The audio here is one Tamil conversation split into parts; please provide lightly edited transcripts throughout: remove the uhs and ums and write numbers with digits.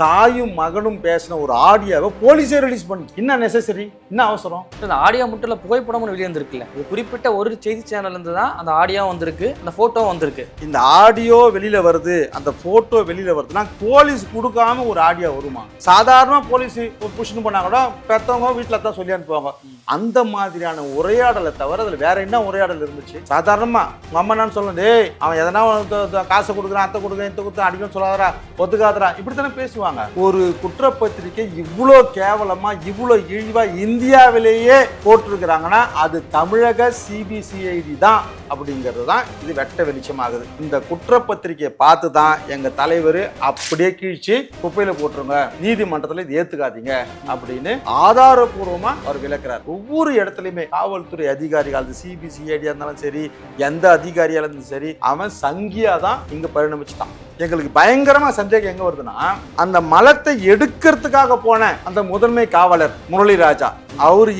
தாயும் மகனும் பேசின ஒரு ஆடியோவை போலீஸே ரிலீஸ் பண்ணி என்ன நெசசரி, என்ன அவசரம்? இந்த ஆடியோ மட்டும் இல்லை, புகைப்படமும் வெளியே வந்திருக்குல்ல. இது குறிப்பிட்ட ஒரு செய்தி சேனல்லேருந்து தான் அந்த ஆடியோ வந்திருக்கு, அந்த ஃபோட்டோ வந்திருக்கு. இந்த ஆடியோ வெளியில வருது, அந்த போட்டோ வெளியில வருதுன்னா போலீஸ் கொடுக்காம ஒரு ஆடியோ வருமா? சாதாரண போலீஸ் புஷ்னு பண்ணா கூட பெத்தவங்க வீட்டில் தான் சொல்லி அனுப்புவாங்க. அந்த மாதிரியான உரையாடலை தவிர அதில் வேற என்ன உரையாடல் இருந்துச்சு? சாதாரணமா நம்ம என்ன சொல்லணும், டேய் அவன் எதனா காசை கொடுக்குறான், அத்தை கொடுக்குறேன், இத்த கொடுத்து அடிக்கணும்னு சொல்லாதரா, ஒத்துக்காதரா, இப்படித்தானே பேசுவாங்க. ஒரு குற்றப்பத்திரிக்கை இவ்வளோ கேவலமா இவ்வளோ இழிவா இந்தியாவிலேயே போட்டிருக்கிறாங்கன்னா அது தமிழக சிபிசிஐடி தான் அப்படிங்கிறது தான் இது வெட்ட வெளிச்சமாகுது. இந்த குற்றப்பத்திரிகையை பார்த்து தான் எங்க தலைவர் அப்படியே கீழ்ச்சி குப்பையில போட்டுருங்க, நீதிமன்றத்தில் இது ஏத்துக்காதீங்க அப்படின்னு ஆதாரபூர்வமா அவர் விளக்குறார். ஒவ்வொரு இடத்துலையுமே காவல்துறை அதிகாரிகள், அது சிபிசிஐடியா இருந்தாலும் சரி, எந்த அதிகாரியா இருந்தாலும் சரி, அவன் சங்கியா தான் இங்க பரிணமிச்சுட்டான். எங்களுக்கு பயங்கரமா சந்தேகம் எங்க வருதுன்னா, அந்த மலத்தை எடுக்கிறதுக்காக போன அந்த முதன்மை காவலர் முரளிராஜா அவர்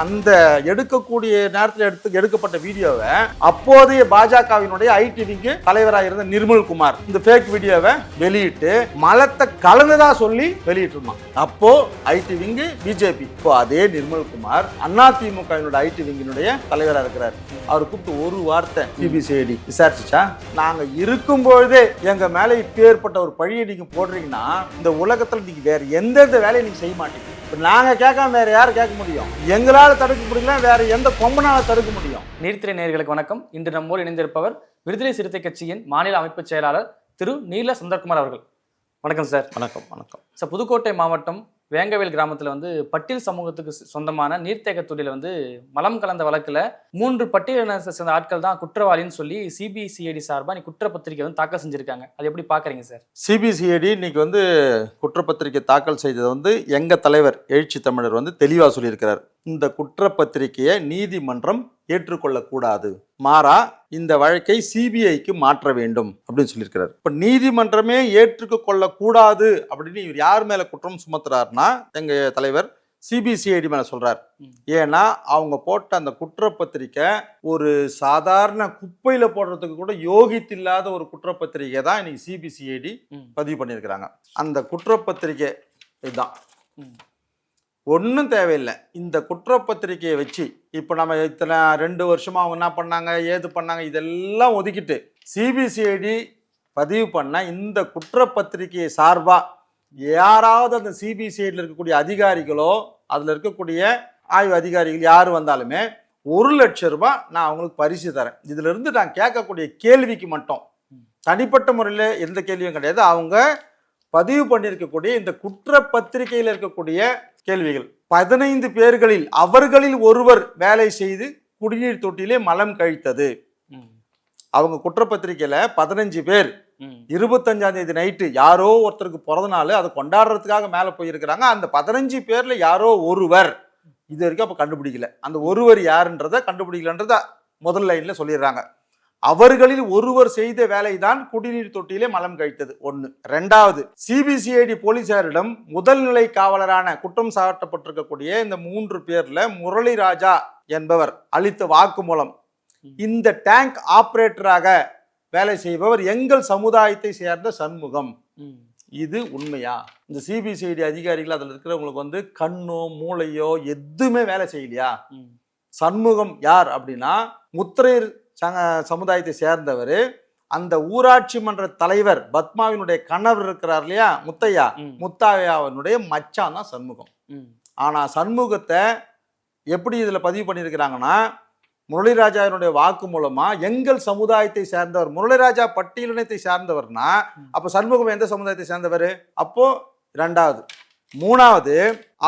அந்த எடுக்கக்கூடிய நேரத்தில் எடுக்கப்பட்ட வீடியோவை அப்போதைய பாஜகவினுடைய ஐடி விங்கு தலைவராக இருந்த நிர்மல் குமார் இந்த ஃபேக் வீடியோவை வெளியிட்டு மலத்தை கலந்ததா சொல்லி வெளியிட்டு இருந்தான். அப்போ ஐடி விங்கு பிஜேபி, இப்போ அதே நிர்மல் குமார் அதிமுக ஐடி விங்கினுடைய தலைவராக இருக்கிறார். அவர் கூப்பிட்டு ஒரு வார்த்தை சிபிசிஐடி விசாரிச்சுச்சா? நாங்க இருக்கும்பொழுதே எங்க மேல இப்ப ஏற்பட்ட ஒரு பழியை நீங்க போடுறீங்கன்னா இந்த உலகத்துல நீங்க வேற எந்தெந்த வேலையை நீங்க செய்ய மாட்டீங்க. நாங்க கேட்காம வேற யாரும் கேட்க முடியும்? எங்களால தடுக்க முடியல, வேற எந்த கொம்பனால தடுக்க முடியும்? நீதித்துறை நேயர்களுக்கு வணக்கம். இன்று நம்மோடு இணைந்திருப்பவர் விடுதலை சிறுத்தை கட்சியின் மாநில அமைப்பு செயலாளர் திரு நீல சுந்தர்குமார் அவர்கள். வணக்கம் சார். வணக்கம். வணக்கம் சார். புதுக்கோட்டை மாவட்டம் வேங்கவேல் கிராமத்தில் பட்டியல் சமூகத்துக்கு சொந்தமான நீர்த்தேக்க தொழில மலம் கலந்த வழக்கில் 3 பட்டியலின சேர்ந்த ஆட்கள் தான் குற்றவாளின்னு சொல்லி சிபிசிஐடி சார்பாக குற்றப்பத்திரிகை தாக்கல் செஞ்சிருக்காங்க. அது எப்படி பார்க்குறீங்க சார்? சிபிசிஐடி இன்னைக்கு குற்றப்பத்திரிகை தாக்கல் செய்தது எங்க தலைவர் எழுச்சி தமிழர் தெளிவாக சொல்லியிருக்கிறார். இந்த குற்றப்பத்திரிகையை நீதிமன்றம் ஏற்றுக்கொள்ளக்கூடாது, மாறா இந்த வழக்கை சிபிஐக்கு மாற்ற வேண்டும் அப்படின்னு சொல்லியிருக்கிறார். இப்ப நீதிமன்றமே ஏற்றுக்க கொள்ளக்கூடாது அப்படின்னு இவர் யார் மேல குற்றம் சுமத்துறாருன்னா எங்க தலைவர் சிபிசிஐடி மேல சொல்றார். ஏன்னா அவங்க போட்ட அந்த குற்றப்பத்திரிக்கை ஒரு சாதாரண குப்பையில போடுறதுக்கு கூட யோகித்தில்லாத ஒரு குற்றப்பத்திரிகை தான் இன்னைக்கு சிபிசிஐடி பதிவு பண்ணியிருக்கிறாங்க. அந்த குற்றப்பத்திரிகை இதுதான், ஒன்றும் தேவையில்லை. இந்த குற்றப்பத்திரிகையை வச்சு இப்போ நம்ம இத்தனை 2 வருஷமா அவங்க என்ன பண்ணாங்க, ஏது பண்ணாங்க, இதெல்லாம் ஒதுக்கிட்டு சிபிசிஐடி பதிவு பண்ண இந்த குற்றப்பத்திரிகையை சார்பா யாராவது அந்த சிபிசிஐடியில் இருக்கக்கூடிய அதிகாரிகளோ அதில் இருக்கக்கூடிய ஆய்வு அதிகாரிகள் யார் வந்தாலுமே 1 லட்சம் ரூபாய் நான் அவங்களுக்கு பரிசு தரேன். இதுல இருந்து நான் கேட்கக்கூடிய கேள்விக்கு மட்டும் தனிப்பட்ட முறையில் எந்த கேள்வியும் கிடையாது. அவங்க பதிவு பண்ணியிருக்கக்கூடிய இந்த குற்றப்பத்திரிகையில் இருக்கக்கூடிய கேள்விகள் 15 பேர்களில் அவர்களில் ஒருவர் வேலை செய்து குடிநீர் தொட்டியிலே மலம் கழித்தது. அவங்க குற்றப்பத்திரிகையில 15 பேர் 25ஆம் தேதி நைட்டு யாரோ ஒருத்தருக்கு பிறந்த நாள், அதை கொண்டாடுறதுக்காக மேல போயிருக்கிறாங்க. அந்த 15 பேர்ல யாரோ ஒருவர் இது வரைக்கும் அப்ப கண்டுபிடிக்கல. அந்த ஒருவர் யாருன்றத கண்டுபிடிக்கலன்றத முதல் லைன்ல சொல்லிடுறாங்க. அவர்களில் ஒருவர் செய்த வேலைதான் குடிநீர் தொட்டியிலே மலம் கழித்தது. 1. 2வது, சிபிசிஐடி போலீசாரிடம் முதல் நிலை காவலரான குற்றம் சாட்டப்பட்டிருக்கக்கூடிய இந்த 3 பேர்ல முரளிராஜா என்பவர் அளித்த வாக்குமூலம், இந்த டேங்க் ஆபரேட்டராக வேலை செய்பவர் எங்கள் சமுதாயத்தை சேர்ந்த சண்முகம். இது உண்மையா? இந்த சிபிசிஐடி அதிகாரிகள் அதில் இருக்கிறவங்களுக்கு கண்ணோ மூளையோ எதுவுமே வேலை செய்யலையா? சண்முகம் யார் அப்படின்னா முத்திரையர் சமுதாயத்தை சேர்ந்தவர். அந்த ஊராட்சி மன்ற தலைவர் பத்மாவினுடைய கணவர் இருக்கிறார் இல்லையா, முத்தையாவினுடைய மச்சான் தான் சண்முகம். ஆனா சண்முகத்தை எப்படி இதுல பதிவு பண்ணியிருக்கிறாங்கன்னா, முரளிராஜாவினுடைய வாக்கு மூலமா எங்கள் சமுதாயத்தை சேர்ந்தவர், முரளிராஜா பட்டியலினத்தை சேர்ந்தவர்னா அப்ப சண்முகம் எந்த சமுதாயத்தை சேர்ந்தவர்? அப்போ 2வது. 3வது,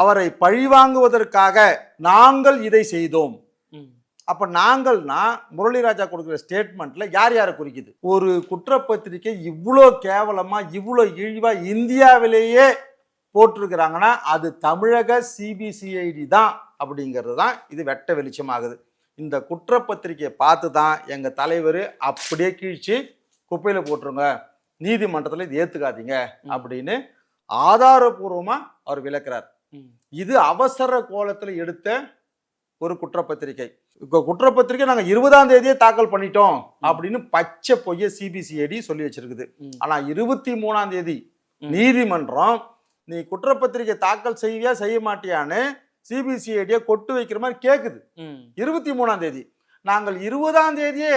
அவரை பழிவாங்குவதற்காக நாங்கள் இதை செய்தோம். அப்ப நாங்கள்னா முரளிராஜா கொடுக்குற ஸ்டேட்மெண்ட்ல யார் யாரை குறிக்குது? ஒரு குற்றப்பத்திரிக்கை இவ்வளோ கேவலமா இவ்வளோ இழிவா இந்தியாவிலேயே போட்டிருக்கிறாங்கன்னா அது தமிழக சிபிசிஐடி தான் அப்படிங்கிறது தான் இது வெட்ட வெளிச்சமாகுது. இந்த குற்றப்பத்திரிகையை பார்த்து தான் எங்க தலைவர் அப்படியே கீழ்ச்சி குப்பையில போட்டுருங்க, நீதிமன்றத்தில் இது ஏத்துக்காதீங்க அப்படின்னு ஆதாரபூர்வமா அவர் விளக்குறார். இது அவசர கோலத்தில் எடுத்த ஒரு குற்றப்பத்திரிகை. குற்றப்பத்திரிகை நாங்க 20ஆம் தேதியே தாக்கல் பண்ணிட்டோம் அப்படின்னு பச்சை பொய்ய சிபிசிஐடி சொல்லி வச்சிருக்குது. ஆனா 23ஆம் தேதி நீதிமன்றம் நீ குற்றப்பத்திரிகை தாக்கல் செய்வியா செய்ய மாட்டியான்னு சிபிசிஐடியை கொட்டு வைக்கிற மாதிரி கேக்குது. 23ஆம் தேதி நாங்கள் 20ஆம் தேதியே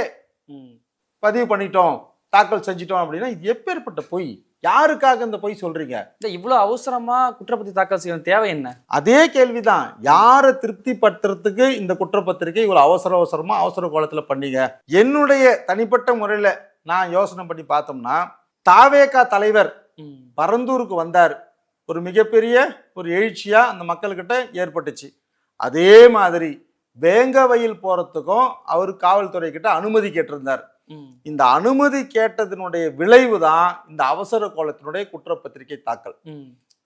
பதிவு பண்ணிட்டோம், தாக்கல் செஞ்சிட்டோம் அப்படின்னா இது எப்பேற்பட்ட பொய்? யாருக்காக இந்த பொய் சொல்றீங்க? இவ்வளவு அவசரமா குற்றப்பத்திரிகை தாக்கல் செய்ய தேவை என்ன? அதே கேள்விதான். யாரை திருப்திப்படுத்துறதுக்கு இந்த குற்றப்பத்திரிகை இவ்வளவு அவசரமா அவசர கோலத்துல பண்ணீங்க? என்னுடைய தனிப்பட்ட முறையில நான் யோசனை பண்ணி பார்த்தோம்னா, தாவேகா தலைவர் பரந்தூருக்கு வந்தார், ஒரு மிகப்பெரிய ஒரு எழுச்சியா அந்த மக்கள்கிட்ட ஏற்பட்டுச்சு. அதே மாதிரி வேங்கவயல் போறதுக்கும் அவர் காவல்துறை கிட்ட அனுமதி கேட்டிருந்தார். இந்த அனுமதி கேட்டதனுடைய விளைவு தான் இந்த அவசர கோலத்தினுடைய குற்றப்பத்திரிகை தாக்கல்.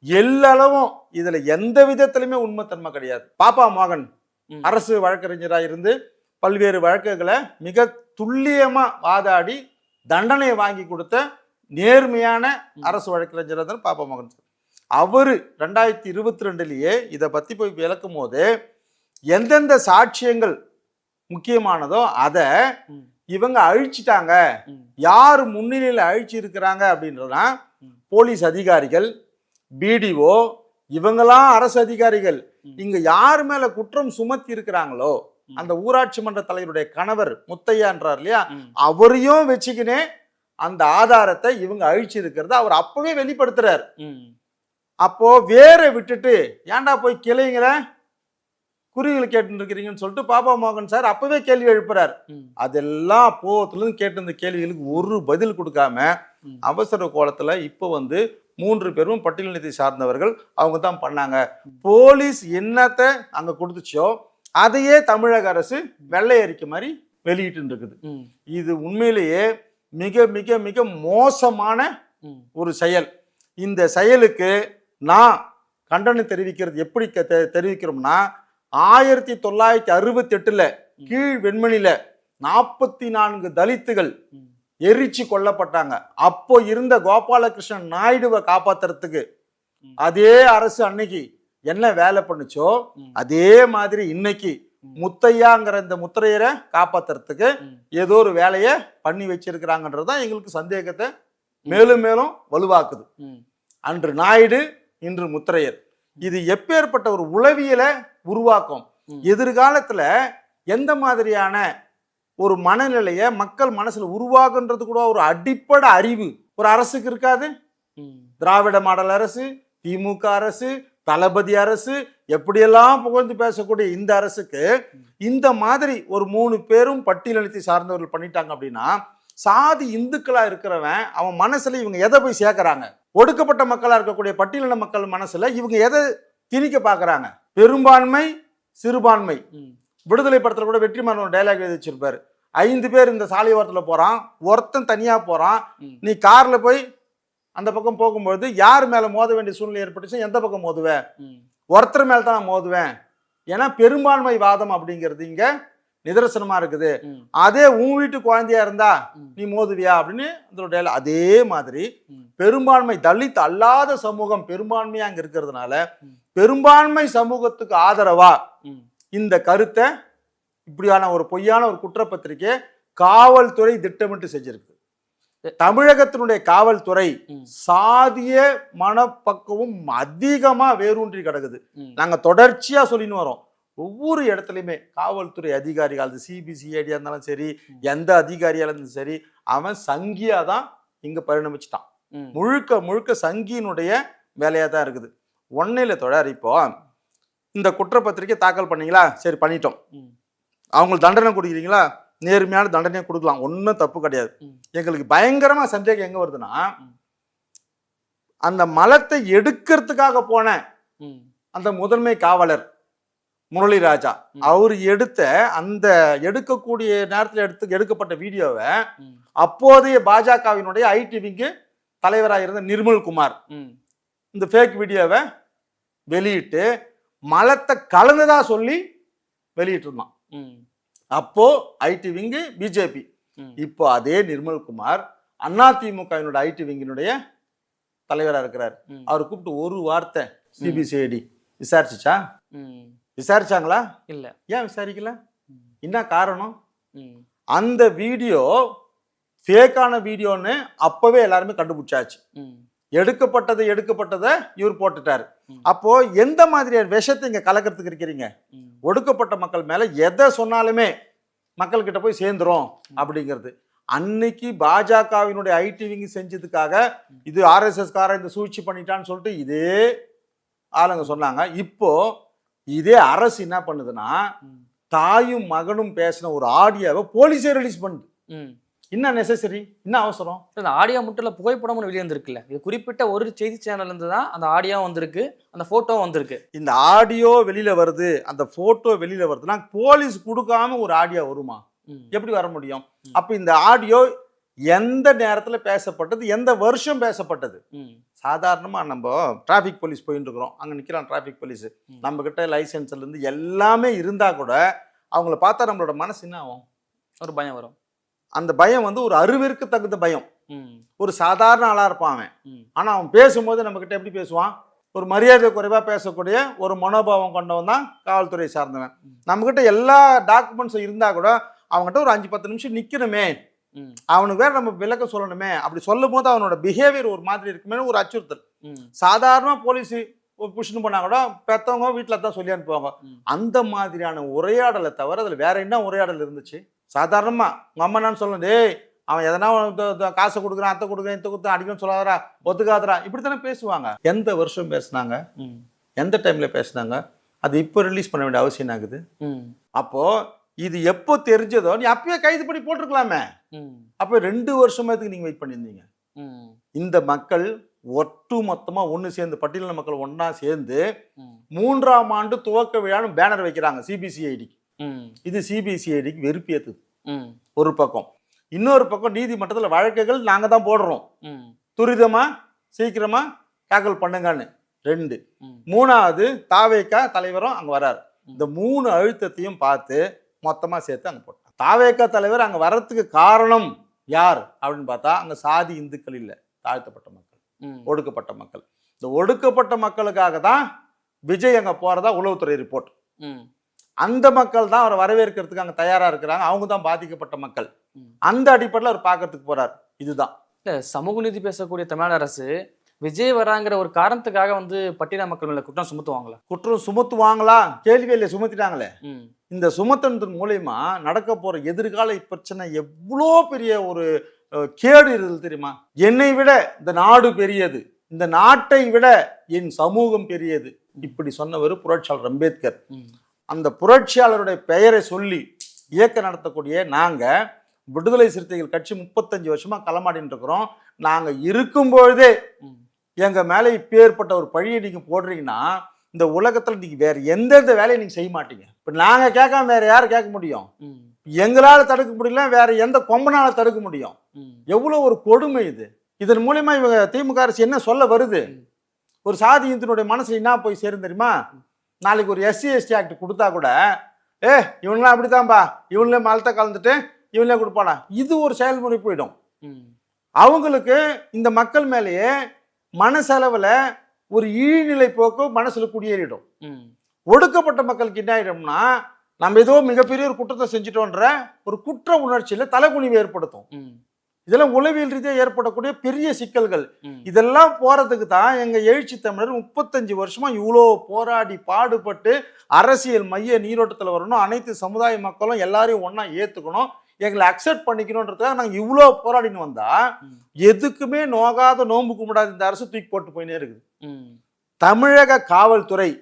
எல்லளவும் இதுல எந்த விதத்திலுமே உண்மைத்தன்மை கிடையாது. பாப்பா மோகன் அரசு வழக்கறிஞராக இருந்து பல்வேறு வழக்குகளை மிக துல்லியமா வாதாடி தண்டனை வாங்கி கொடுத்த நேர்மையான அரசு வழக்கறிஞர் தான் பாப்பா மோகன். அவரு 2022 இதை பத்தி போய் விளக்கும் போது எந்தெந்த சாட்சியங்கள் முக்கியமானதோ அதை இவங்க அழிச்சிட்டாங்க. யார் முன்னிலையில் அழிச்சு இருக்கிறாங்க அப்படின்றதுனா போலீஸ் அதிகாரிகள், பிடிஓ, இவங்கெல்லாம் அரசு அதிகாரிகள். இங்க யார் மேல குற்றம் சுமத்தி இருக்கிறாங்களோ அந்த ஊராட்சி மன்ற தலைவருடைய கணவர் முத்தையான்றார் இல்லையா, அவரையும் வச்சுக்கினே அந்த ஆதாரத்தை இவங்க அழிச்சு இருக்கிறத அவர் அப்பவே வெளிப்படுத்துறார். அப்போ வேற விட்டுட்டு ஏன்டா போய் கிளைங்கிற குறிகள் கேட்டு இருக்கிறீங்கன்னு சொல்லிட்டு பாப்பா மோகன் சார் அப்பவே கேள்வி எழுப்புறார். அதெல்லாம் அப்போத்துல இருந்து கேட்டு இந்த கேள்விகளுக்கு ஒரு பதில் கொடுக்காம அவசர கோலத்துல இப்போ 3 பேரும் பட்டியலினத்தை சார்ந்தவர்கள் அவங்க தான் பண்ணாங்க. போலீஸ் என்னத்தை அங்க கொடுத்துச்சோ அதையே தமிழக அரசு வெள்ளை அறிக்கை மாதிரி வெளியிட்டு இருக்குது. இது உண்மையிலேயே மிக மிக மிக மோசமான ஒரு செயல். இந்த செயலுக்கு நான் கண்டனம் தெரிவிக்கிறது எப்படி தெரிவிக்கிறோம்னா, 1968 கீழ் வெண்மணில 44 தலித்துகள் எரிச்சு கொல்லப்பட்டாங்க. அப்போ இருந்த கோபாலகிருஷ்ணன் நாயுடுவை காப்பாத்துறதுக்கு அதே அரசு அன்னைக்கு என்ன வேலை பண்ணுச்சோ அதே மாதிரி இன்னைக்கு முத்தையாங்கிற இந்த முத்திரையரை காப்பாத்துறதுக்கு ஏதோ ஒரு வேலையை பண்ணி வச்சிருக்கிறாங்கன்றதுதான் எங்களுக்கு சந்தேகத்தை மேலும் மேலும் வலுவாக்குது. அன்று நாயுடு, இன்று முத்திரையர். இது எப்பேற்பட்ட ஒரு உளவியலை உருவாக்கும். எதிர்காலத்துல எந்த மாதிரியான ஒரு மனநிலையை மக்கள் மனசுல உருவாகுன்றது கூட ஒரு அடிப்படை அறிவு ஒரு அரசுக்கு இருக்காது. திராவிட மாடல் அரசு, திமுக அரசு, தளபதி அரசு, எப்படியெல்லாம் புகழ்ந்து பேசக்கூடிய இந்த அரசுக்கு இந்த மாதிரி ஒரு 3 பேரும் பட்டியலினத்தை சார்ந்தவர்கள் பண்ணிட்டாங்க அப்படின்னா, சாதி இந்துக்களா இருக்கிறவன் அவன் மனசுல இவங்க எதை போய் சேர்க்கறாங்க? ஒடுக்கப்பட்ட மக்களா இருக்கக்கூடிய பட்டியலின மக்கள் மனசுல இவங்க எதை திணிக்க பாக்குறாங்க? பெரும்பான்மை, சிறுபான்மை. விடுதலை படத்துல கூட வெற்றிமாறன் ஒரு டைலாக் எழுதி வச்சிருப்பாரு. 5 பேர் இந்த சாலை ஓரத்துல போறான், ஒருத்தன் தனியா போறான், நீ கார்ல போய் அந்த பக்கம் போகும்பொழுது யார் மேல மோத வேண்டிய சூழ்நிலை ஏற்பட்டுச்சு? எந்த பக்கம் மோதுவேன்? ஒருத்தர் மேல தான் நான் மோதுவேன். ஏன்னா பெரும்பான்மை வாதம் அப்படிங்கிறது இங்க நிதர்சனமா இருக்குது. அதே உன் வீட்டு குழந்தையா இருந்தா நீ மோதுவியா அப்படின்னு அந்த அதே மாதிரி பெரும்பான்மை தலித் அல்லாத சமூகம் பெரும்பான்மையா அங்க இருக்கிறதுனால பெரும்பான்மை சமூகத்துக்கு ஆதரவா இந்த கருத்தை இப்படியான ஒரு பொய்யான ஒரு குற்றப்பத்திரிக்கை காவல்துறை திட்டமிட்டு செஞ்சிருக்கு. தமிழகத்தினுடைய காவல்துறை சாதிய மனப்பக்குவம் அதிகமா வேரூன்றி கிடக்குது. நாங்க தொடர்ச்சியா சொல்லின்னு வரோம். ஒவ்வொரு இடத்துலையுமே காவல்துறை அதிகாரிகள், அது சிபிசிஐடியா இருந்தாலும் சரி, எந்த அதிகாரியா இருந்தாலும் சரி, அவன் சங்கியா தான் இங்க பரிணமிச்சிட்டான். முழுக்க முழுக்க சங்கியினுடைய வேலையா தான் இருக்குது. ஒன்னில தொடர் இப்போ இந்த குற்றப்பத்திரிக்கை தாக்கல் பண்ணீங்களா? சரி பண்ணிட்டோம். அவங்களுக்கு தண்டனை கொடுக்குறீங்களா? நேர்மையான தண்டனையை கொடுக்கலாம், ஒன்றும் தப்பு கிடையாது. எங்களுக்கு பயங்கரமா சந்தேகம் எங்க வருதுன்னா, அந்த மலத்தை எடுக்கிறதுக்காக போன அந்த முதன்மை காவலர் முரளிராஜா அவர் எடுத்த அந்த எடுக்கக்கூடிய நேரத்தில் எடுக்கப்பட்ட வீடியோவை அப்போதைய பாஜகவினுடைய ஐடி விங்கு தலைவராக இருந்த நிர்மல்குமார் இந்த ஃபேக் வீடியோவை வெளியிட்டு மலத்தை கலந்ததா சொல்லி வெளியிட்டு இருந்தான். அப்போ ஐடி விங்கு பிஜேபி. இப்போ அதே நிர்மல்குமார் அதிமுகவினுடைய ஐடி விங்கினுடைய தலைவராக இருக்கிறார். அவர் கூப்பிட்டு ஒரு வார்த்தை சிபிசிஐடி விசாரிச்சுச்சா? விசாரிச்சாங்களா? இல்ல. ஏன் விசாரிக்கல? என்ன காரணம்? அந்த வீடியோ ஃபேக்கான வீடியோன்னு அப்பவே எல்லாருமே கண்டுபிடிச்சாச்சு. எடுக்கப்பட்டதை இவர் போட்டுட்டாரு. அப்போ எந்த மாதிரியான விஷயத்தை இங்க கலக்கிறதுக்கு இருக்கிறீங்க? ஒடுக்கப்பட்ட மக்கள் மேல எதை சொன்னாலுமே மக்கள் கிட்ட போய் சேர்ந்துரும் அப்படிங்கிறது. அன்னைக்கு பாஜகவினுடைய ஐடி விங் செஞ்சதுக்காக இது ஆர்எஸ்எஸ் கார இந்த சூழ்ச்சி பண்ணிட்டான்னு சொல்லிட்டு இதே ஆளுங்க சொன்னாங்க. இப்போ இதே அரசு என்ன பண்ணுதுன்னா, தாயும் மகனும் பேசின ஒரு ஆடியோவை போலீஸே ரிலீஸ் பண்ணுது. என்ன நெசசரி, என்ன அவசரம்? அந்த ஆடியோ மட்டும் இல்லை, புகைப்படமும் வெளியே வந்திருக்குல்ல. இது குறிப்பிட்ட ஒரு செய்தி சேனல்ல இருந்து தான் அந்த ஆடியோ வந்திருக்கு, அந்த போட்டோ வந்திருக்கு. இந்த ஆடியோ வெளியில வருது, அந்த போட்டோ வெளியில வருதுன்னா போலீஸ் கொடுக்காம ஒரு ஆடியோ வருமா? எப்படி வர முடியும்? அப்ப இந்த ஆடியோ எந்த நேரத்துல பேசப்பட்டது, எந்த வருஷம் பேசப்பட்டது? சாதாரணமா நம்ம டிராபிக் போலீஸ் போயிட்டு இருக்கிறோம், அங்க நிக்கிறான் டிராபிக் போலீஸ், நம்ம கிட்ட லைசன்ஸ்ல இருந்து எல்லாமே இருந்தா கூட அவங்கள பார்த்தா நம்மளோட மனசு என்ன ஆகும்? ஒரு பயம் வரும். அந்த பயம் வந்து ஒரு அறிவிற்கு தகுந்த பயம். ஒரு சாதாரண ஆளா இருப்பான் அவன். ஆனா அவன் பேசும்போது நம்ம கிட்ட எப்படி பேசுவான்? ஒரு மரியாதை குறைவா பேசக்கூடிய ஒரு மனோபாவம் கொண்டவன் தான் காவல்துறை சார்ந்தவன். நம்ம கிட்ட எல்லா டாக்குமெண்ட்ஸும் இருந்தா கூட அவங்ககிட்ட ஒரு 5-10 நிமிஷம் நிக்கணுமே, அவனுக்கு வேற நம்ம விளக்க சொல்லணுமே. அப்படி சொல்லும் போது அவனோட பிஹேவியர் ஒரு மாதிரி இருக்குமே, ஒரு அச்சுறுத்தல். சாதாரண போலீஸ் புஷ்னு பண்ணா கூட பெத்தவங்க வீட்டுல தான் சொல்லி அனுப்புவாங்க. அந்த மாதிரியான உரையாடலை தவிர அதுல வேற என்ன உரையாடல் இருந்துச்சு? சாதாரணமா உங்க அம்மா நான் சொல்லணும், டேய் அவன் எதனா காசை கொடுக்குறான், அத்தை கொடுக்குறேன், இத்த கொடுத்து அடிக்கணும்னு சொல்லாதரா, ஒத்துக்காதரா, இப்படித்தானே பேசுவாங்க. எந்த வருஷம் பேசினாங்க, எந்த டைம்ல பேசினாங்க, அது இப்போ ரிலீஸ் பண்ண வேண்டிய அவசியம் ஆகுது. அப்போ இது எப்போ தெரிஞ்சதோ நீ அப்பயே கைது பண்ணி போட்டிருக்கலாமே. அப்போ 2 வருஷமாத்துக்கு நீங்க வெயிட் பண்ணியிருந்தீங்க. இந்த மக்கள் ஒட்டு மொத்தமா ஒன்று சேர்ந்து, பட்டியலின மக்கள் ஒன்னா சேர்ந்து 3ஆம் ஆண்டு துவக்க விழான்னு பேனர் வைக்கிறாங்க சிபிசிஐடிக்கு. இது சிபிசிஐடிக்கு வெறுப்பு ஏத்துது ஒரு பக்கம். இன்னொரு பக்கம் நீதிமன்றத்தில் வழக்குகள் நாங்க தான் போடுறோம், துரிதமா சீக்கிரமா தாக்கல் பண்ணுங்கன்னு 2. 3வது தாவேகா தலைவரும் அங்க வராரு. இந்த 3 அழுத்தத்தையும் பார்த்து மொத்தமா சேர்த்து அங்க போட்டாங்க. தாவேகா தலைவர் அங்க வர்றதுக்கு காரணம் யார் அப்படின்னு பார்த்தா, அங்க சாதி இந்துக்கள் இல்ல, தாழ்த்தப்பட்ட மக்கள், ஒடுக்கப்பட்ட மக்கள். இந்த ஒடுக்கப்பட்ட மக்களுக்காக தான் விஜய் அங்க போறதா உளவுத்துறை ரிப்போர்ட். அந்த மக்கள் தான் அவரை வரவேற்கிறதுக்கு அங்க தயாரா இருக்கிறாங்க. அவங்க தான் பாதிக்கப்பட்ட மக்கள். அந்த அடிப்படையில் அவர் பார்க்கறதுக்கு போறாரு. இதுதான் இல்ல, சமூக நீதி பேசக்கூடிய தமிழ்நாடு அரசு விஜய் வராங்கிற ஒரு காரணத்துக்காக வந்து பட்டியல மக்கள் மேல குற்றம் சுமத்துவாங்களா? குற்றம் சுமத்துவாங்களா? கேள்வியில சுமத்திட்டாங்களே. இந்த சுமத்தின் மூலயமா நடக்க போற எதிர்கால பிரச்சனை எவ்வளோ பெரிய ஒரு கேடு இருக்குது தெரியுமா? என்னை விட இந்த நாடு பெரியது, இந்த நாட்டை விட என் சமூகம் பெரியது, இப்படி சொன்னவர் புரட்சியாளர் அம்பேத்கர். அந்த புரட்சியாளருடைய பெயரை சொல்லி இயக்கம் நடத்தக்கூடிய நாங்க விடுதலை சிறுத்தைகள் கட்சி 35 வருஷமா களமாடிட்டு இருக்கிறோம். நாங்க இருக்கும்பொழுதே எங்க மேல இப்ப ஏற்பட்ட ஒரு பழியை நீங்க போடுறீங்கன்னா, இந்த உலகத்துல நீங்க வேற எந்தெந்த வேலையை நீங்க செய்ய மாட்டீங்க. இப்ப நாங்க கேட்காம வேற யாரு கேட்க முடியும்? எங்களால தடுக்க முடியல, வேற எந்த கொம்பனால தடுக்க முடியும்? எவ்வளவு ஒரு கொடுமை இது. இதன் மூலியமா இவங்க திமுக அரசு என்ன சொல்ல வருது? ஒரு சாதி இந்தியனுடைய மனசுல என்ன போய் சேரும் தெரியுமா? நாளைக்கு ஒரு SC ST ஆக்ட் கொடுத்தா கூட, இவங்களாம் அப்படித்தான்பா, இவங்களே மலத்தை கலந்துட்டு இவங்களே கொடுப்பானா, இது ஒரு செயல்முறை போயிடும். அவங்களுக்கு இந்த மக்கள் மேலேயே மனசளவுல ஒரு ஈழ்நிலை போக்கு மனசுல குடியேறிடும். ஒடுக்கப்பட்ட மக்களுக்கு என்ன ஆயிடும்னா, நம்ம ஏதோ மிகப்பெரிய ஒரு குற்றத்தை செஞ்சுட்டோன்ற ஒரு குற்ற உணர்ச்சியில தலைகுனிவு ஏற்படுத்தும். இதெல்லாம் உளவியல் ரீதியாக ஏற்படக்கூடிய பெரிய சிக்கல்கள். இதெல்லாம் போறதுக்கு தான் எங்க எழுச்சி தமிழர் 35 வருஷமா இவ்வளோ போராடி பாடுபட்டு அரசியல் மைய நீரோட்டத்தில் வரணும், அனைத்து சமுதாய மக்களும் எல்லாரையும் ஒன்னா ஏத்துக்கணும், எங்களை அக்செப்ட் பண்ணிக்கணும்ன்றதுக்காக நாங்கள் இவ்வளோ போராடின்னு வந்தா, எதுக்குமே நோகாத நோம்பு கும்பிடாத இந்த அரசு தூக்கி போட்டு போயினே இருக்குது. தமிழக காவல்துறை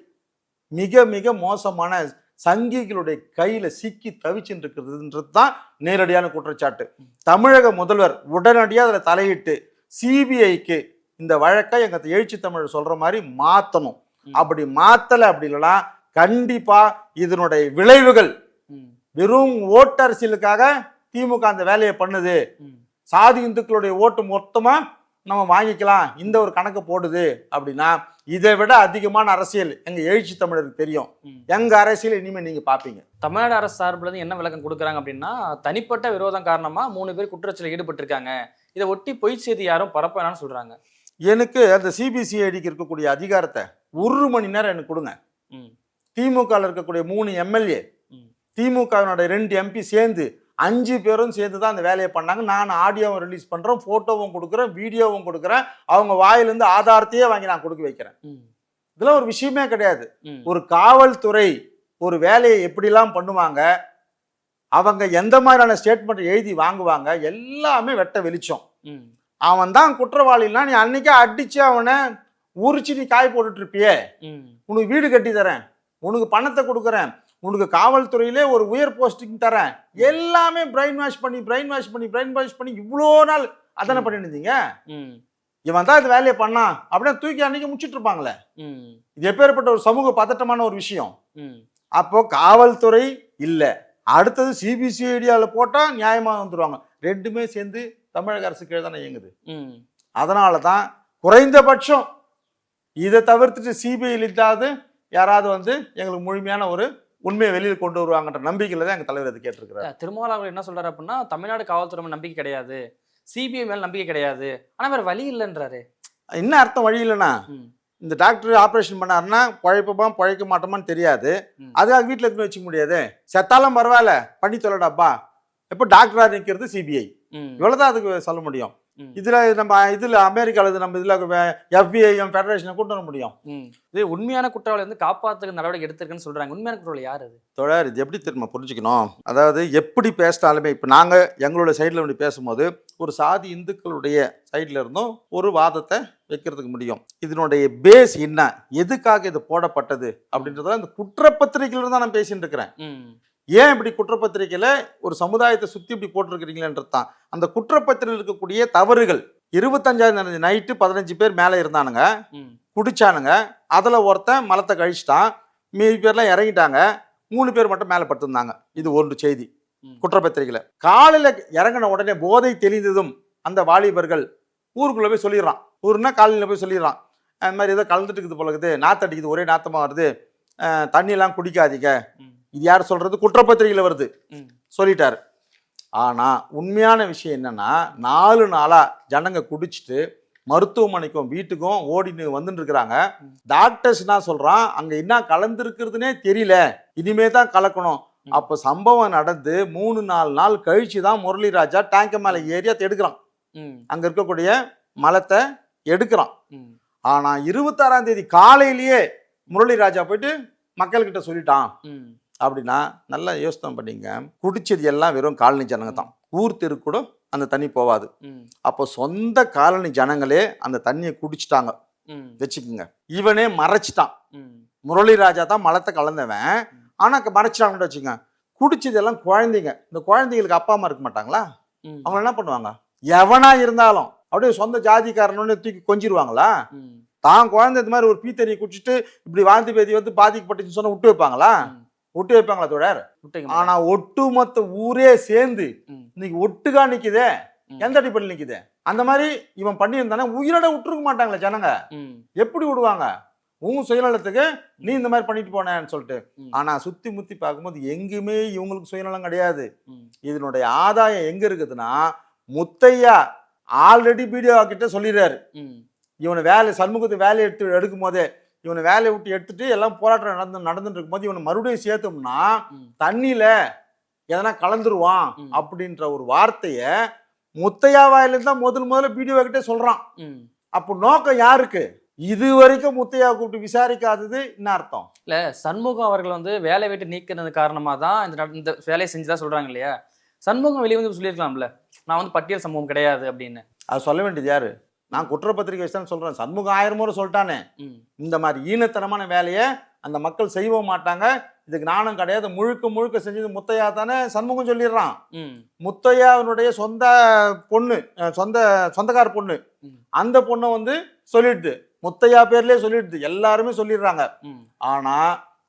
மிக மிக மோசமான சங்கிகளுடைய கையில சிக்கி தவிச்சுட்டு இருக்கிறதுன்றது தான் நேரடியான குற்றச்சாட்டு. தமிழக முதல்வர் உடனடியாக அதில் தலையிட்டு சிபிஐக்கு இந்த வழக்கை எங்க எழுச்சி தமிழர் சொல்ற மாதிரி மாத்தணும். அப்படி மாத்தலை அப்படி இல்லைன்னா கண்டிப்பா இதனுடைய விளைவுகள், வெறும் ஓட்டு அரசியலுக்காக திமுக அந்த வேலையை பண்ணுது, சாதி இந்துக்களுடைய ஓட்டு மொத்தமா நம்ம வாங்கிக்கலாம் இந்த ஒரு கணக்கு போடுது அப்படின்னா, இதை விட அதிகமான அரசியல் எங்க எழுச்சி தமிழருக்கு தெரியும். எங்க அரசியல் இனிமே நீங்க பாப்பீங்க. தமிழ்நாடு அரசு சார்பில் என்ன விளக்கம் கொடுக்குறாங்க அப்படின்னா, தனிப்பட்ட விரோதம் காரணமா 3 பேர் குற்றச்செயலில் ஈடுபட்டு இருக்காங்க, இதை ஒட்டி பொய் செய்தி யாரும் பரப்பவேனான்னு சொல்றாங்க. எனக்கு அந்த சிபிசிஐடிக்கு இருக்கக்கூடிய அதிகாரத்தை 1 மணி நேரம் எனக்கு கொடுங்க. திமுக இருக்கக்கூடிய 3 MLA, திமுகவினுடைய 2 MP சேர்ந்து 5 பேரும் சேர்ந்து தான் அந்த வேலையை பண்ணாங்க. நான் ஆடியோவும் ரிலீஸ் பண்றேன், போட்டோவும் கொடுக்குறேன், வீடியோவும் கொடுக்குறேன், அவங்க வாயிலிருந்து ஆதாரத்தையே வாங்கி நான் கொடுக்க வைக்கிறேன். இதெல்லாம் ஒரு விஷயமே கிடையாது. ஒரு காவல்துறை ஒரு வேலையை எப்படிலாம் பண்ணுவாங்க, அவங்க எந்த மாதிரியான ஸ்டேட்மெண்ட் எழுதி வாங்குவாங்க, எல்லாமே வெட்ட வெளிச்சம். அவன் தான் குற்றவாளின்னா நீ அன்னைக்கே அடிச்சு அவனை உரிச்சு நீ காய் போட்டுட்டு இருப்பியே, உனக்கு வீடு கட்டி தரேன், உனக்கு பணத்தை கொடுக்குறேன், உனக்கு காவல்துறையிலே ஒரு உயர் போஸ்டிங் தரேன், எல்லாமே பிரெயின் வாஷ் பண்ணி இவ்வளோ நாள் அதானே பண்ணிட்டு இருந்தீங்க. இவன் தான் இந்த வேலையை பண்ணான் அப்படின்னா தூக்கி அன்னைக்கு முடிச்சிட்டு இருப்பாங்களே. இது எப்பேற்பட்ட ஒரு சமூக பதட்டமான ஒரு விஷயம். அப்போ காவல்துறை இல்ல, அடுத்தது சிபிசிஐடியால போட்டா நியாயமா வந்துருவாங்க. ரெண்டுமே சேர்ந்து தமிழக அரசு கீழே தானே இயங்குது. அதனாலதான் குறைந்தபட்சம் இதை தவிர்த்துட்டு சிபிஐ இல்லாத யாராவது வந்து எங்களுக்கு முழுமையான ஒரு உண்மையை வெளியில் கொண்டு வருவாங்கன்ற நம்பிக்கையில தான் எங்க தலைவர் அதை கேட்டிருக்கிறார். திருமாவளவன் அவர் என்ன சொல்றாரு அப்படின்னா, தமிழ்நாடு காவல்துறை மேல நம்பிக்கை கிடையாது, சிபிஐ மேல நம்பிக்கை கிடையாது, ஆனா வேற வழி இல்லைன்றாரு. என்ன அர்த்தம் வழி இல்லைன்னா, இந்த டாக்டர் ஆப்ரேஷன் பண்ணாருன்னா பழைக்க மாட்டோமான்னு தெரியாது, அதுக்காக வீட்டில் எடுத்து வச்சுக்க முடியாது. செத்தாலும் பரவாயில்ல பண்ணி தொலைடாப்பா, எப்போ டாக்டரா நிற்கிறது சிபிஐ, இவ்வளவுதான் அதுக்கு சொல்ல முடியும். இதுல அமெரிக்கால நம்ம இதுல FBI ஃபெடரேஷனை கொண்டு வர முடியும். இது உண்மையான குற்றவாளி வந்து காப்பாத்துக்கு நடவடிக்கை எடுத்திருக்குன்னு சொல்றாங்க. உண்மையான குற்றவாளி யார் அது? தொடர் இது எப்படி திரும்ப புரிஞ்சுக்கணும். அதாவது எப்படி பேசினாலுமே இப்ப நாங்க எங்களோட சைட்ல இப்படி பேசும்போது ஒரு சாதி இந்துக்களுடைய சைட்ல இருந்தும் ஒரு வாதத்தை வைக்கிறதுக்கு முடியும். இதனுடைய பேஸ் என்ன, எதுக்காக இது போடப்பட்டது அப்படின்றத இந்த குற்றப்பத்திரிகையில இருந்தா நான் பேசிட்டு இருக்கிறேன். ஏன் இப்படி குற்றப்பத்திரிகையில ஒரு சமுதாயத்தை சுத்தி இப்படி போட்டிருக்கிறீங்களன்றது தான். அந்த குற்றப்பத்திரிகையில் இருக்கக்கூடிய தவறுகள் 25 நைட்டு 15 பேர் மேல இருந்தானுங்க, குடிச்சானுங்க, அதுல ஒருத்தன் மலத்தை கழிச்சிட்டான், மீதி பேர்லாம் இறங்கிட்டாங்க, 3 பேர் மட்டும் மேல படுத்திருந்தாங்க. இது ஒரு செய்தி குற்றப்பத்திரிகையில. காலையில இறங்கின உடனே போதை தெளிந்ததும் அந்த வாலிபர்கள் ஊருக்குள்ள போய் சொல்லிடுறான். ஊருன்னா காலையில போய் சொல்லிடுறான், அந்த மாதிரி ஏதோ கலந்துட்டு இருக்குது போல இருக்குது, நாத்தடிக்குது, ஒரே நாத்தமா வருது, தண்ணி எல்லாம் குடிக்காதீங்க. இது யார் சொல்றது? குற்றப்பத்திரிகையில வருது, சொல்லிட்டாரு. ஆனா உண்மையான விஷயம் என்னன்னா, 4 நாளா ஜனங்க குடிச்சிட்டு மருத்துவமனைக்கும் வீட்டுக்கும் ஓடின்னு வந்துட்டு இருக்கிறாங்க. டாக்டர்ஸ் என்ன சொல்றான், அங்க என்ன கலந்துருக்கிறதுனே தெரியல, இனிமே தான் கலக்கணும். அப்ப சம்பவம் நடந்து 3-4 நாள் கழிச்சு தான் முரளி ராஜா டேங்க மேல ஏறி அதை எடுக்கிறான், அங்க இருக்கக்கூடிய மலத்தை எடுக்கிறான். ஆனா 26ஆம் தேதி காலையிலேயே முரளி ராஜா போயிட்டு மக்கள்கிட்ட சொல்லிட்டான் அப்படின்னா நல்லா யோசனை பண்ணிங்க. குடிச்சது எல்லாம் வெறும் காலனி ஜனங்க தான், ஊர் தெரு கூட அந்த தண்ணி போவாது. அப்போ சொந்த காலனி ஜனங்களே அந்த தண்ணியை குடிச்சிட்டாங்க வச்சுக்கோங்க. இவனே மறைச்சிட்டான், முரளி ராஜா தான் மலத்தை கலந்தவன், ஆனா மறைச்சிட்டாங்கன்னு வச்சுக்கோங்க. குடிச்சது எல்லாம் குழந்தைங்க, இந்த குழந்தைங்களுக்கு அப்பா அம்மா இருக்க மாட்டாங்களா, அவங்க என்ன பண்ணுவாங்க, எவனா இருந்தாலும் அப்படியே சொந்த ஜாதிக்காரனு தூக்கி கொஞ்சிருவாங்களா? தான் குழந்தை இந்த மாதிரி ஒரு பீத்தறியை குடிச்சிட்டு இப்படி வாந்தி பேதி வந்து பாதிக்கப்பட்டுச்சுன்னு சொன்னா விட்டு வைப்பாங்களா? விட்டு வைப்பாங்களா தோழர்? ஆனா ஒட்டுமொத்த ஊரே சேர்ந்து இன்னைக்கு ஒட்டுக்கா நிக்குதே, எந்த அடிப்படையில் நிக்குது? அந்த மாதிரி இவன் பண்ணியிருந்தானே உயிரோட விட்டுருக்க மாட்டாங்களே ஜனங்க, எப்படி விடுவாங்க? உங்க சுயநலத்துக்கு நீ இந்த மாதிரி பண்ணிட்டு போனேன்னு சொல்லிட்டு. ஆனா சுத்தி முத்தி பார்க்கும்போது எங்குமே இவங்களுக்கு சுயநலம் கிடையாது. இதனுடைய ஆதாயம் எங்க இருக்குதுன்னா, முத்தையா ஆல்ரெடி வீடியோ கிட்ட சொல்லிடுறாரு, இவனை வேலை சண்முகத்தை வேலையை எடுக்கும் போதே இவனை வேலையை விட்டு எடுத்துட்டு எல்லாம் போராட்டம் நடந்துட்டு இருக்கும் போது இவனை மறுபடியும் சேர்த்தோம்னா தண்ணியில எதனா கலந்துருவான் அப்படின்ற ஒரு வார்த்தைய முத்தையா வாயில தான் முதல்ல வீடியோ கிட்டே சொல்றான். அப்போ நோக்கம் யாருக்கு? இது வரைக்கும் முத்தையா கூப்பிட்டு விசாரிக்காதது என்ன அர்த்தம்? இல்ல, சண்முகம் அவர்கள் வந்து வேலை விட்டு நீக்கிறது காரணமா தான் இந்த வேலையை செஞ்சுதான் சொல்றாங்க இல்லையா? சண்முகம் வெளியே வந்து சொல்லியிருக்கலாம்ல, நான் வந்து பட்டியல் சமூகம் கிடையாது அப்படின்னு. அது சொல்ல வேண்டியது யாரு? நான் குற்றப்பத்திரிகை வச்சுதான் சொல்றேன். சண்முகம் 1000 முறை சொல்லிட்டானே, இந்த மாதிரி ஈனத்தனமான வேலையை அந்த மக்கள் செய்யவும் மாட்டாங்க, இதுக்கு நானும் கிடையாது, முழுக்க செஞ்சது முத்தையா தானே சண்முகம் சொல்லிடுறான். முத்தையாவினுடைய சொந்த பொண்ணு, சொந்தக்கார பொண்ணு, அந்த பொண்ணை வந்து சொல்லிடுது, முத்தையா பேர்லயே சொல்லிடுது, எல்லாருமே சொல்லிடுறாங்க. ஆனா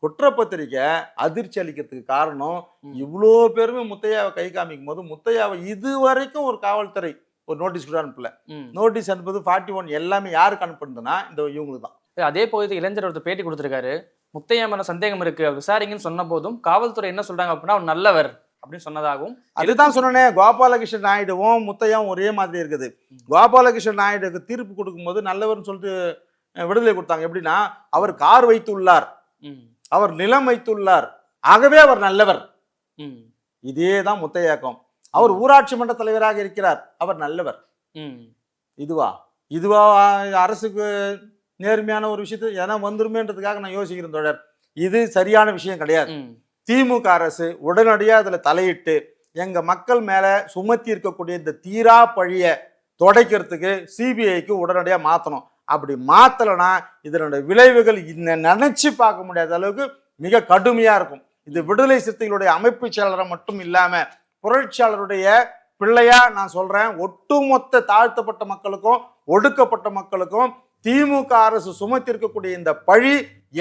குற்றப்பத்திரிக்கை அதிர்ச்சி அளிக்கிறதுக்கு காரணம், இவ்வளோ பேருமே முத்தையாவை கை காமிக்கும் போது முத்தையாவை இதுவரைக்கும் ஒரு காவல்துறை ஒரு நோட்டீஸ் கூட அனுப்பல. நோட்டீஸ் அனுப்புது 41 எல்லாமே யாருக்கு அனுப்புறதுன்னா இந்த இவங்களுக்கு தான். அதே போது இளைஞர் ஒருத்தர் பேட்டி கொடுத்திருக்காரு, முத்தையா மேல சந்தேகம் இருக்கு விசாரிங்கன்னு சொன்ன போதும் காவல்துறை என்ன சொல்றாங்க அப்படின்னா அவர் நல்லவர் அப்படின்னு சொன்னதாகவும். அதுதான் சொன்னேன், கோபாலகிருஷ்ணன் நாயுடுவும் முத்தையாவும் ஒரே மாதிரி இருக்குது. கோபாலகிருஷ்ணன் நாயுடுக்கு தீர்ப்பு கொடுக்கும் போது நல்லவர்னு சொல்லிட்டு விடுதலை கொடுத்தாங்க. எப்படின்னா, அவர் கார் வைத்துள்ளார், அவர் நிலம் வைத்துள்ளார், ஆகவே அவர் நல்லவர். இதே தான் முத்தையாக்கம். அவர் ஊராட்சி மன்ற தலைவராக இருக்கிறார். அவர் நல்லவர். இதுவா அரசுக்கு நேர்மையான ஒரு விஷயத்தை ஏன்னா வந்துருமேன்றதுக்காக நான் யோசிக்கிறேன் தோழர். இது சரியான விஷயம் கிடையாது. திமுக அரசு உடனடியாக அதில் தலையிட்டு எங்க மக்கள் மேல சுமத்தி இருக்கக்கூடிய இந்த தீரா பழிய துடைக்கிறதுக்கு சிபிஐக்கு உடனடியாக மாற்றணும். அப்படி மாத்தலைன்னா இதனுடைய விளைவுகள் நினைச்சு பார்க்க முடியாத அளவுக்கு மிக கடுமையா இருக்கும். இது விடுதலை சிறுத்தைகளுடைய அமைப்பு செயலரை மட்டும் இல்லாம புரட்சியாளருடைய பிள்ளையா நான் சொல்றேன், ஒட்டுமொத்த தாழ்த்தப்பட்ட மக்களுக்கும் ஒடுக்கப்பட்ட மக்களுக்கும் திமுக அரசு சுமத்தி இருக்கக்கூடிய இந்த பழி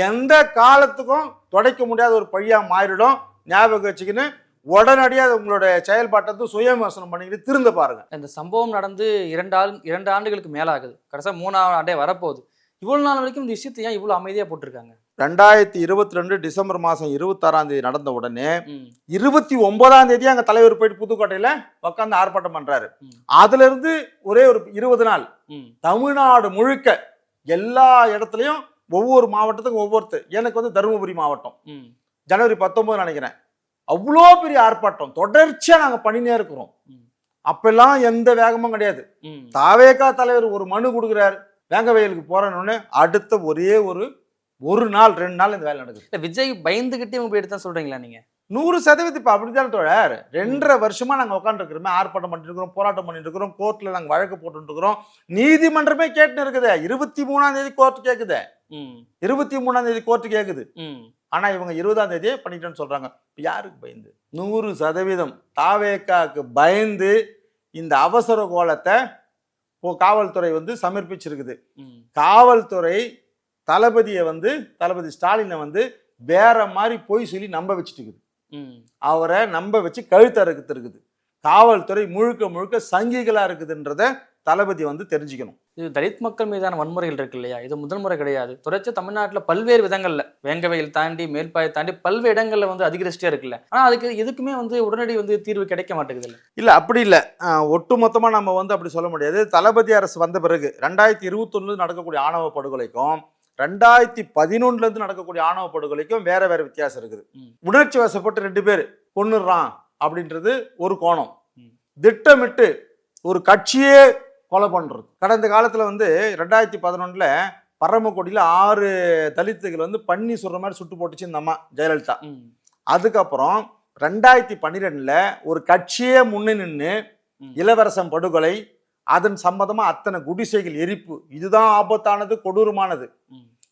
எந்த காலத்துக்கும் துடைக்க முடியாத ஒரு பழியா மாறிடும். ஞாபகம் வச்சுக்கின்னு உடனடியாக உங்களுடைய செயல்பாட்டை சுய விமர்சனம் பண்ணிக்கிட்டு திருந்த பாருங்க. இந்த சம்பவம் நடந்து 2 ஆண்டுகளுக்கு மேல ஆகுது. கடைசியா 3ஆவது ஆண்டே வரப்போகுது. இவ்வளவு நாள் வரைக்கும் இந்த விஷயத்தை ஏன் இவ்வளவு அமைதியா போட்டிருக்காங்க? 2022 டிசம்பர் மாதம் 26 நடந்த உடனே 29 அங்க தலைவர் போயிட்டு புதுக்கோட்டையில உட்காந்து ஆர்ப்பாட்டம் பண்றாரு. அதுல இருந்து ஒரே ஒரு 20 நாள் தமிழ்நாடு முழுக்க எல்லா இடத்துலயும் ஒவ்வொரு மாவட்டத்துக்கும் ஒவ்வொருத்தர். எனக்கு வந்து தருமபுரி மாவட்டம் ஜனவரி 19 நினைக்கிறேன், அவ்வளோ பெரிய ஆர்ப்பாட்டம் தொடர்ச்சியா நாங்க பண்ணினே இருக்கிறோம். அப்பெல்லாம் எந்த வேகமும் கிடையாது. தாவேகா தலைவர் ஒரு மனு கொடுக்குறாரு, வேங்கவயலுக்கு போறேன்னு அடுத்த ஒரே ஒரு நாள் 2 நாள் இந்த வேலை நடக்குது. விஜய் பயந்துகிட்டே இவங்க போயிட்டு தான் சொல்றீங்களா நீங்க? 100% இப்ப அப்படித்தான் தோழர். 2.5 வருஷமா நாங்க உட்காந்து இருக்கிறோமே, ஆர்ப்பாட்டம் பண்ணிட்டு இருக்கிறோம், போராட்டம் பண்ணிட்டு இருக்கிறோம், கோர்ட்ல நாங்க வழக்கு போட்டு இருக்கிறோம், நீதிமன்றமே கேட்டு இருக்குது. 23ஆம் கோர்ட் கேக்குது, 23ஆம் கோர்ட் கேக்குது. ஆனா இவங்க 20ஆம் பண்ணிட்டேன்னு சொல்றாங்க. யாருக்கு பயந்து? 100% தாவேக்காக்கு பயந்து இந்த அவசர கோலத்தை காவல்துறை வந்து சமர்ப்பிச்சிருக்குது. காவல்துறை தளபதி ஸ்டாலினை வந்து வேற மாதிரி போய் சொல்லி நம்ப வச்சுட்டு இருக்குது. அவரை நம்ப வச்சு கழுத்தறுக்கு இருக்குது. காவல்துறை முழுக்க சங்கிகளா இருக்குதுன்றத தளபதி வந்து தெரிஞ்சுக்கணும். இது தலித் மக்கள் மீதான வன்முறைகள் இருக்கு இல்லையா, இது முதல் முறை கிடையாது. தொடர்ச்சி தமிழ்நாட்டில் பல்வேறு விதங்கள்ல வேங்கவயல் தாண்டி மேல்பாயை தாண்டி பல்வேறு இடங்கள்ல வந்து அதிகரிச்சிட்டே இருக்குல்ல. ஆனா எதுக்குமே வந்து உடனடி வந்து தீர்வு கிடைக்க மாட்டேங்குது. இல்ல அப்படி இல்லை, ஒட்டுமொத்தமா நம்ம வந்து அப்படி சொல்ல முடியாது. தளபதி அரசு வந்த பிறகு 2021 நடக்கக்கூடிய ஆணவ படுகொலைக்கும் 2011 நடக்கக்கூடிய ஆணவ படுகொலைக்கும் வேற வித்தியாசம் இருக்குது. உணர்ச்சி வசப்பட்டு 2 பேர் கொன்னுறான் அப்படின்றது ஒரு கோணம். திட்டமிட்டு ஒரு கட்சியே கொலை பண்றது. கடந்த காலத்துல வந்து 2011 பரமக்குடியில 6 தலித்துகள் வந்து பண்ணி சொல்ற மாதிரி சுட்டு போட்டுச்சு இந்த அம்மா ஜெயலலிதா. அதுக்கப்புறம் 2012 ஒரு கட்சியே முன்னே நின்று இளவரசன் படுகொலை, அதன் சம்பந்தமா அத்தனை குடிசைகள் எரிப்பு, இதுதான் ஆபத்தானது, கொடூரமானது.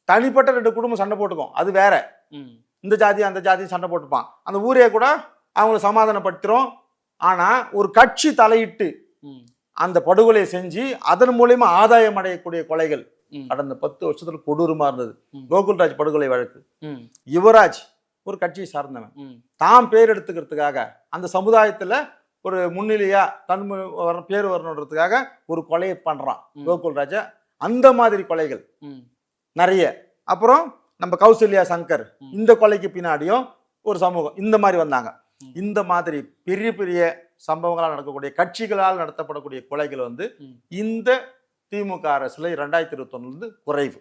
தனிப்பட்ட 2 குடும்பம் சண்டை போட்டுக்கும், அது வேற. இந்த ஜாதி அந்த ஜாதி சண்டை போட்டுப்பான், அந்த ஊரே கூட அவங்களை சமாதானப்படுத்துறோம். ஆனா ஒரு கட்சி தலையிட்டு அந்த படுகொலையை செஞ்சு அதன் மூலியமா ஆதாயம் அடையக்கூடிய கொலைகள் கடந்த 10 வருஷத்துல கொடூரமா இருந்தது. கோகுல்ராஜ் படுகொலை வழக்கு, யுவராஜ் ஒரு கட்சியை சார்ந்தவன் தாம் பேர் எடுத்துக்கிறதுக்காக அந்த சமுதாயத்துல ஒரு முன்னிலையா தன் பேர் வரணுன்றதுக்காக ஒரு கொலையை பண்றான் கோகுல்ராஜ. அந்த மாதிரி கொலைகள் நிறைய. அப்புறம் நம்ம கௌசல்யா சங்கர், இந்த கொலைக்கு பின்னாடியும் ஒரு சமூகம் இந்த மாதிரி வந்தாங்க. இந்த மாதிரி பெரிய சம்பவங்களால் நடக்கக்கூடிய கட்சிகளால் நடத்தப்படக்கூடிய கொலைகள் வந்து இந்த திமுக அரசுல 2021 குறைவு.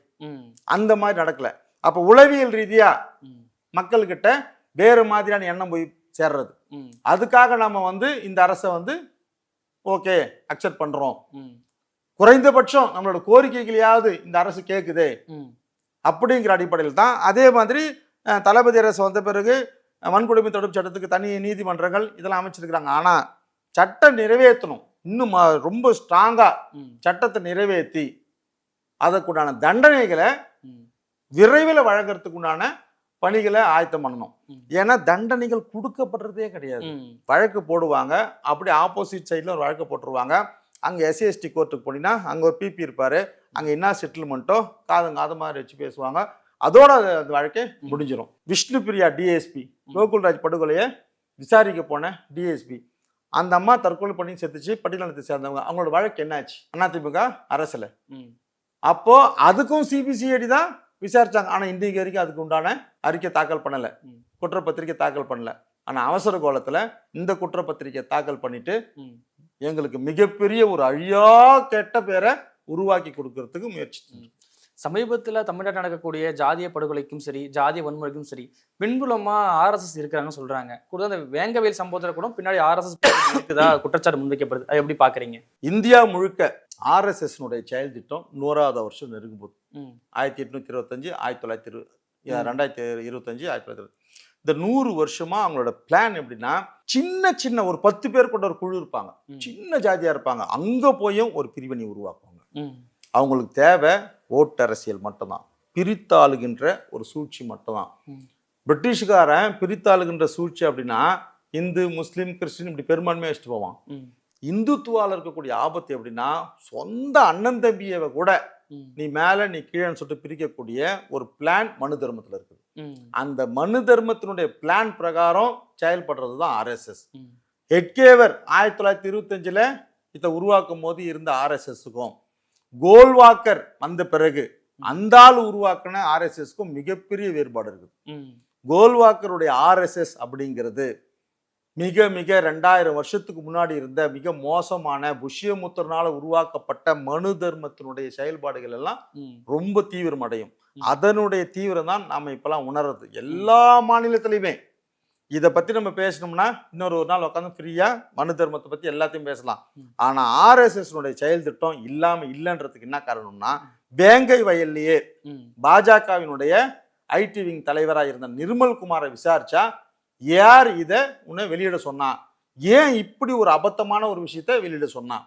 அந்த மாதிரி நடக்கல. அப்ப உளவியல் ரீதியா மக்கள்கிட்ட வேறு மாதிரியான எண்ணம் போய் சேர்றது. அதுக்காக நம்ம வந்து இந்த அரசை வந்து ஓகே அக்செப்ட் பண்றோம், குறைந்தபட்சம் நம்மளோட கோரிக்கைகளையாவது இந்த அரசு கேட்குதே அப்படிங்கிற அடிப்படையில் தான். அதே மாதிரி தளபதி அரசு வந்த பிறகு வன்கொடுமை தடுப்பு சட்டத்துக்கு தனி நீதிமன்றங்கள் இதெல்லாம் அமைச்சிருக்கிறாங்க. ஆனா சட்டம் நிறைவேற்றணும், இன்னும் ரொம்ப ஸ்ட்ராங்கா சட்டத்தை நிறைவேற்றி அதற்குண்டான தண்டனைகளை விரைவில் வழங்குறதுக்கு உண்டான பணிகளை ஆயத்தம் பண்ணணும். ஏன்னா தண்டனைகள் கொடுக்கப்படுறதே கிடையாது. வழக்கு போடுவாங்க, அப்படி ஆப்போசிட் சைட்ல ஒரு வழக்கு போட்டுருவாங்க. அங்க எஸ்சிஎஸ்டி கோர்ட்டுக்கு போனீங்கன்னா அங்க ஒரு பிபி இருப்பாரு, அங்க என்ன செட்டில்மெண்ட்டோ காது மாதிரி வச்சு பேசுவாங்க, அதோட அந்த வழக்கே முடிஞ்சிடும். விஷ்ணு பிரியா டிஎஸ்பி கோகுல்ராஜ் படுகொலையை விசாரிக்க போன டிஎஸ்பி, அந்த அம்மா தற்கொலை பண்ணி செத்துச்சு, பட்டியலத்தை சேர்ந்தவங்க. அவங்களோட வழக்கு என்னாச்சு? அதிமுக அரசுல. அப்போ அதுக்கும் சிபிசிஐடி தான் விசாரிச்சாங்க. ஆனா இன்றைக்கு வரைக்கும் அதுக்கு உண்டான அறிக்கை தாக்கல் பண்ணல, குற்றப்பத்திரிக்கை தாக்கல் பண்ணல. ஆனா அவசர கோலத்துல இந்த குற்றப்பத்திரிக்கை தாக்கல் பண்ணிட்டு எங்களுக்கு மிகப்பெரிய ஒரு அழியா கெட்ட பேரை உருவாக்கி கொடுக்கறதுக்கு முயற்சி. சமீபத்தில் தமிழ்நாட்டில் நடக்கக்கூடிய ஜாதிய படுகொலைக்கும் சரி, ஜாதிய வன்முறைக்கும் சரி, பின்புலமா RSS இருக்கிறாங்கன்னு சொல்றாங்க. கூட அந்த வேங்கவேல் சம்பவத்தில் கூட பின்னாடி RSS இருக்குதா குற்றச்சாட்டு முன்வைக்கப்படுது. அதை எப்படி பாக்குறீங்க? இந்தியா முழுக்க ஆர்எஸ்எஸ்னுடைய செயல் திட்டம் 100வது வருஷம் நெருங்கும் போது 1825 2025 1925 இந்த 100 வருஷமா அவங்களோட பிளான் எப்படின்னா, சின்ன ஒரு 10 பேர் கொண்ட ஒரு குழு இருப்பாங்க, சின்ன ஜாதியா இருப்பாங்க, அங்க போயும் ஒரு பிரிவினை உருவாக்குவாங்க. அவங்களுக்கு தேவை ஓட்டரசியல் மட்டும்தான், பிரித்தாளுகின்ற ஒரு சூழ்ச்சி மட்டும்தான். பிரிட்டிஷ்காரன் பிரித்தாளுகின்ற சூழ்ச்சி அப்படின்னா இந்து முஸ்லீம் கிறிஸ்டின் இப்படி பெரும்பான்மையா வச்சுட்டு போவான். இந்துத்துவால இருக்கக்கூடிய ஆபத்து எப்படின்னா, சொந்த அண்ணன் தம்பியை கூட நீ மேல நீ கீழேன்னு சொல்லிட்டு பிரிக்கக்கூடிய ஒரு பிளான் மனு தர்மத்துல இருக்குது. அந்த மனு தர்மத்தினுடைய பிளான் பிரகாரம் செயல்படுறதுதான் RSS. ஹெட்கேவர் 1925 இதை உருவாக்கும் போது இருந்த RSSக்கும் கோல்வாக்கர் வந்த பிறகு அந்த ஆள் உருவாக்கின RSSக்கும் மிகப்பெரிய வேறுபாடு இருக்குது. கோல்வாக்கருடைய RSS அப்படிங்கிறது மிக 2000 வருஷத்துக்கு முன்னாடி இருந்த மிக மோசமான புஷ்யமுத்தர்னால உருவாக்கப்பட்ட மனு தர்மத்தினுடைய செயல்பாடுகள் எல்லாம் ரொம்ப தீவிரம் அடையும். அதனுடைய தீவிரம் தான் நாம இப்பெல்லாம் உணர்றது. எல்லா மாநிலத்திலையுமே இதை பத்தி நம்ம பேசணும்னா இன்னொரு நாள் உட்காந்து ஃப்ரீயா மனு தர்மத்தை பத்தி எல்லாத்தையும் பேசலாம். ஆனா RSS செயல் திட்டம் இல்லாம இல்லைன்றதுக்கு என்ன காரணம்னா, வேங்கை வயல்லையே பாஜகவினுடைய ஐடி விங் தலைவராக இருந்த நிர்மல் குமாரை விசாரிச்சா யார் இதை உன்னை வெளியிட சொன்னா, ஏன் இப்படி ஒரு அபத்தமான ஒரு விஷயத்த வெளியிட சொன்னா?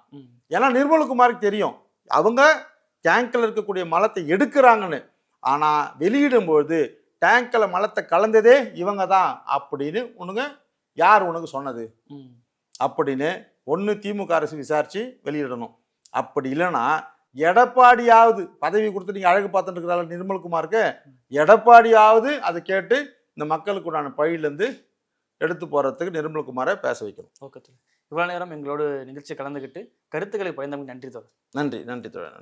ஏன்னா நிர்மல்குமாருக்கு தெரியும் அவங்க டேங்க்ல இருக்கக்கூடிய மலத்தை எடுக்கிறாங்கன்னு. ஆனா வெளியிடும்போது டேங்க்ல மலத்தை கலந்ததே இவங்க தான் அப்படின்னு யார் உனக்கு சொன்னது அப்படின்னு ஒன்று திமுக அரசு விசாரிச்சு வெளியிடணும். அப்படி இல்லைன்னா எடப்பாடியாவது பதவி கொடுத்து நீங்க அழகு பார்த்துட்டு இருக்கிறாள் நிர்மல்குமாருக்கு, எடப்பாடியாவது அதை கேட்டு இந்த மக்களுக்கு உண்டான பழியிலேருந்து எடுத்து போறதுக்கு நிர்மல்குமாரை பேச வைக்கணும். ஓகே, இவ்வளவு நேரம் எங்களோட நிகழ்ச்சி கலந்துக்கிட்டு கருத்துக்களை பயந்தவங்க நன்றி தோழர். நன்றி தோழர்.